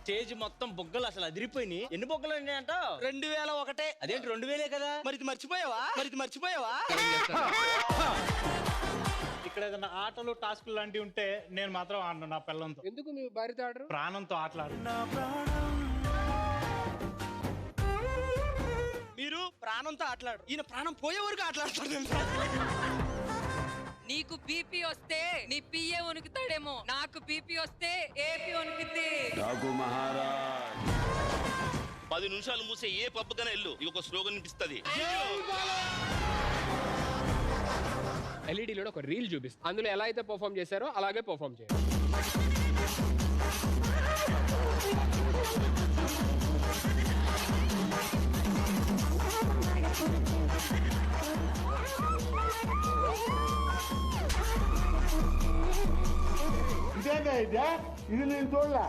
Stage మొత్తం బొగ్గలు అసలు అదిరిపోయినాయి. ఎన్ని బొగ్గలు అంట? 2001. అదేంటి 2000 కదా? మరి ఇది మర్చిపోయావా? ఇక్కడ ఏదైనా ఆటలు టాస్క్లు లాంటివి ఉంటే నేను మాత్రం ఆడను నా పిల్లలతో. ఎందుకు మీ భార్యతో ఆడరు? ప్రాణంతో ఆటలాడు. మీరు ప్రాణంతో ఆటలాడు, ఈయన ప్రాణం పోయే వరకు ఆటలాడతాడు. నీకు బీపీ వస్తే నీ పిఏ వణుకుతాడేమో, నాకు బీపీ వస్తే ఏపీ వణుకుద్ది. 10 నిమిషాలు మూసే ఏ పబ్బకైనా వెళ్ళు, ఇక ఒక స్లోగన్ వినిపిస్తుంది. ఎల్ఈడిలో ఒక రీల్ చూపిస్తుంది, అందులో ఎలా అయితే పర్ఫామ్ చేశారో అలాగే పర్ఫామ్ చేయాలి. ఇది నేను చూడలా.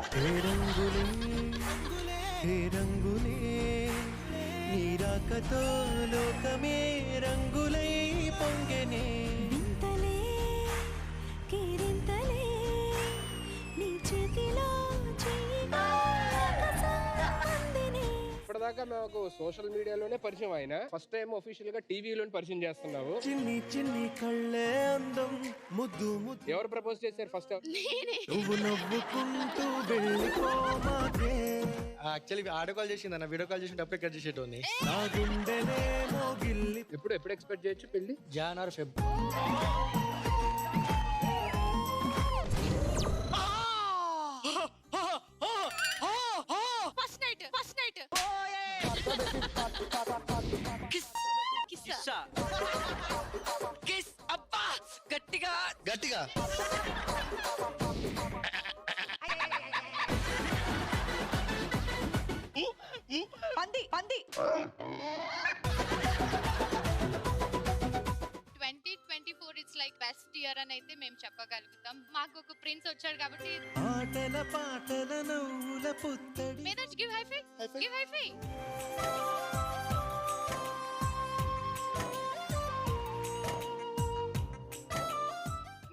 నీరాకతో లోకమే రంగులై పొంగెనే. ఇప్పటిదాకా మాకు సోషల్ మీడియాలోనే పరిచయం అయినా ఫస్ట్ టైం అఫీషియల్ గా టీవీలో పరిచయం చేస్తున్నావు. చిన్ని చిన్ని కళ్ళే అందం ముద్దు ముద్దు. ఎవరు ప్రపోజ్ చేశారు ఫస్ట్? నువ్వు నవ్వుకుంటూ వెళ్ళిపోమాకే. యాక్చువల్లీ ఆడియో కాల్ చేసింది అన్న, వీడియో కాల్ చేసి అప్పుడే కట్ చేసేటోని. నా గుండెనేమో గిల్లి. ఎప్పుడు ఎక్స్పెక్ట్ చేయొచ్చు పెళ్లి? జనవరి ఫెబ్. కిస్ అబ్బా గట్టిగా గట్టిగా పంది 2024 ఇట్స్ లైక్ బెస్ట్ ఇయర్ అని అయితే మేము చెప్పగలుగుతాం. మాకు ఒక ప్రిన్స్ వచ్చాడు కాబట్టి. ఆటల పాటల నవ్వుల పుత్తడి. మేనేజ్ గివ్ హై ఫై. గివ్ హై ఫై.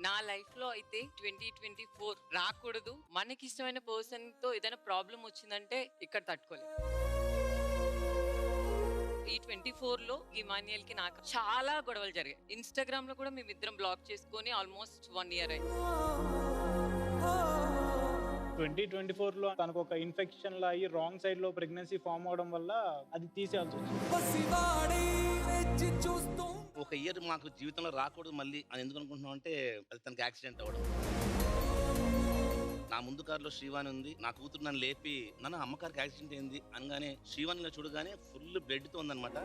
నా లైఫ్ లో అయితే 2024 రాకూడదు. మనకి ఇష్టమైన పర్సన్ తో ఏదైనా ప్రాబ్లం వచ్చిందంటే ఇక్కడ తట్టుకోలేదు. ఈ 24 లో ఇమాన్యుయల్ కి నాకు చాలా గొడవలు జరిగాయి. ఇన్స్టాగ్రామ్ లో కూడా మేమిద్దరం బ్లాక్ చేసుకొని ఆల్మోస్ట్ 1 ఇయర్ అయింది. 2024 లో తనకు ఒక ఇన్ఫెక్షన్ లా అయ్యి రాంగ్ సైడ్ లో ప్రెగ్నెన్సీ ఫామ్ అవడం వల్ల అది తీసేయాల్సి వచ్చింది. ఒక ఇయర్ మాకు జీవితంలో రాకూడదు మళ్ళీ అని ఎందుకు అనుకుంటున్నాం అంటే, అది తనకి యాక్సిడెంట్ అవ్వడం. నా ముందు కారులో శ్రీవాణి ఉంది. నా కూతురు నన్ను లేపి, నాన్న అమ్మకారికి యాక్సిడెంట్ అయింది అనగానే శ్రీవాణిగా చూడగానే ఫుల్ బ్లడ్ తో ఉందన్నమాట.